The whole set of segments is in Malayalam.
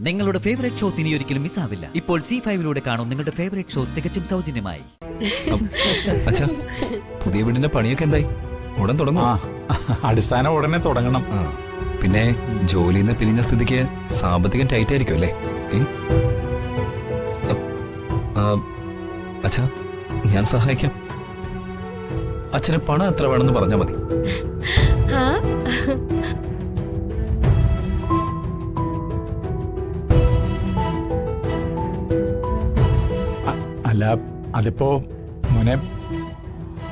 നിങ്ങളുടെ ഫേവറേറ്റ് ഷോസ് ഇനി ഒരിക്കലും മിസ്സാവില്ല. ഇപ്പോൾ C5 കാണും നിങ്ങളുടെ ഫേവറേറ്റ് ഷോസ് തികച്ചും സൗജന്യമായി. അച്ഛാ, പുതിയ വീടിന്റെ പണിയൊക്കെ എന്തായി? ഉടൻ തുടങ്ങും. അടിസ്ഥാനം ഉടനെ തുടങ്ങണം. പിന്നെ ജോലിയിൽ നിന്ന് പിരിഞ്ഞ സ്ഥിതിക്ക് സാമ്പത്തികം ടൈറ്റ് ആയിരിക്കും അല്ലേ? അച്ഛാ, ഞാൻ സഹായിക്കാം. അച്ഛന് പണം എത്ര വേണമെന്ന് പറഞ്ഞാൽ മതി. അല്ല, അതിപ്പോ മോനെ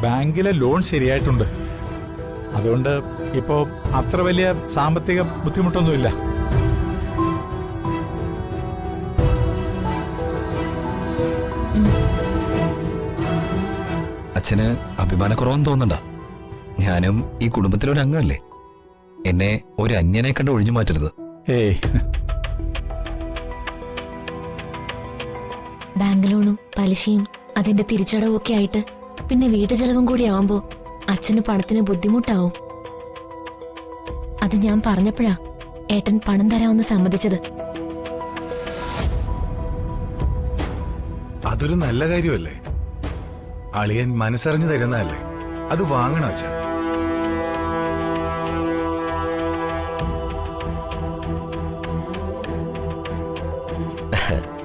ബാങ്കിലെ ലോൺ ശരിയായിട്ടുണ്ട്. അതുകൊണ്ട് ഇപ്പോ അത്ര വലിയ സാമ്പത്തിക ബുദ്ധിമുട്ടൊന്നുമില്ല. അച്ഛന് അഭിമാനക്കുറവെന്ന് തോന്നണ്ട. ഞാനും ഈ കുടുംബത്തിലൊരു അംഗമല്ലേ. എന്നെ ഒരു അന്യനെ കണ്ട് ഒഴിഞ്ഞു മാറ്റരുത്. ഏയ്, ബാങ്ക് ലോണും പലിശയും അതിന്റെ തിരിച്ചടവും ഒക്കെ ആയിട്ട് പിന്നെ വീട്ടു ചെലവും കൂടി ആവുമ്പോ അച്ഛന് പണത്തിന് ബുദ്ധിമുട്ടാവും. അത് ഞാൻ പറഞ്ഞപ്പോഴാ ഏട്ടൻ പണം തരാമെന്ന് സമ്മതിച്ചത്. അതൊരു നല്ല കാര്യമല്ലേ? അളിയൻ മനസ്സറിഞ്ഞു തരുന്നതല്ലേ? അത് വാങ്ങണം അച്ഛാ.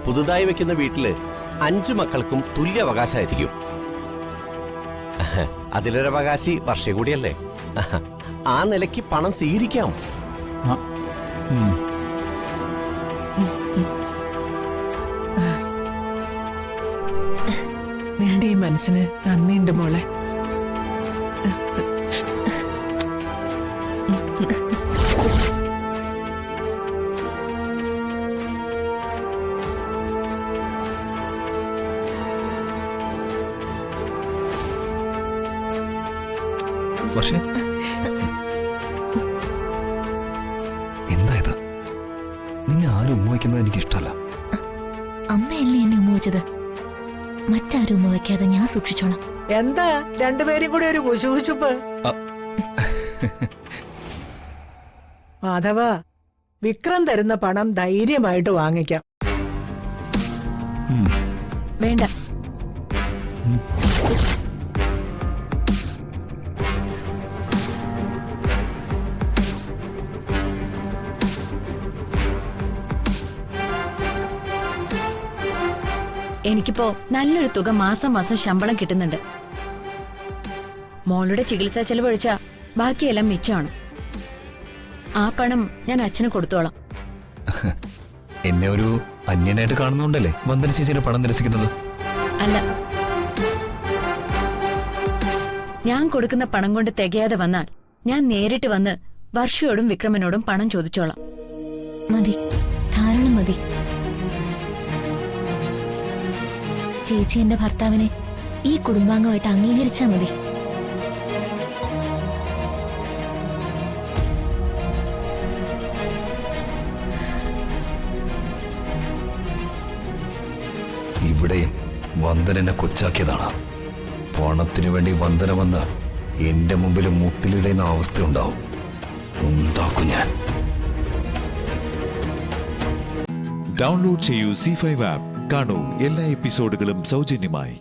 പുതുതായി വെക്കുന്ന വീട്ടില് 5 മക്കൾക്കും തുല്യ അവകാശമായിരിക്കും. അതിലൊരവകാശി വർഷ കൂടിയല്ലേ. ആ നിലയ്ക്ക് പണം സ്വീകരിക്കാം. നിന്റെ ഈ മനസ്സിന് നന്ദിയുണ്ട് മോളെ. പക്ഷേ എന്തായത്? നിന്നെ ആരും ഉമ്മ വയ്ക്കുന്നത് എനിക്ക് ഇഷ്ടമല്ല. അമ്മയല്ലേ എന്നെ ഉമ്മ വെച്ചത്. മറ്റാരും ഉമ്മ വയ്ക്കാതെ ഞാൻ സൂക്ഷിച്ചോളാം. എന്താ രണ്ടുപേരും കൂടി ഒരു കുശുകുശുപ്പ്? മാധവ, വിക്രം തരുന്ന പണം ധൈര്യമായിട്ട് വാങ്ങിക്കാം. വേണ്ട, എനിക്കിപ്പോ നല്ലൊരു തുക മാസം മാസം ശമ്പളം കിട്ടുന്നുണ്ട്. മോളുടെ ചികിത്സാ ചെലവ് ഒഴിച്ചാ ബാക്കിയെല്ലാം മിച്ചമാണ്. ആ പണം ഞാൻ അച്ഛന് കൊടുത്തോളാം. എന്നെ ഒരു അന്യനായിട്ട് കാണുന്നോണ്ടല്ലേ വന്ദന ചേച്ചിയുടെ പണം നിരസിക്കുന്നത്? അല്ല, ഞാൻ കൊടുക്കുന്ന പണം കൊണ്ട് തികയാതെ വന്നാൽ ഞാൻ നേരിട്ട് വന്ന് വർഷയോടും വിക്രമനോടും പണം ചോദിച്ചോളാം. മതി, ധാരാളം മതി. ചേച്ചി എന്റെ ഭർത്താവിനെ ഈ കുടുംബാംഗമായിട്ട് അംഗീകരിച്ചാ മതി. ഇവിടെയും വന്ദന എന്നെ കൊച്ചാക്കിയതാണ്. പണത്തിനു വേണ്ടി വന്ദന വന്ന് എന്റെ മുമ്പിൽ മുട്ടിലിടുന്ന അവസ്ഥ ഉണ്ടാക്കും ഞാൻ. ഡൗൺലോഡ് ചെയ്യൂ C5 ആപ്പ്. കാണൂ എല്ലാ എപ്പിസോഡുകളും സൗജന്യമായി.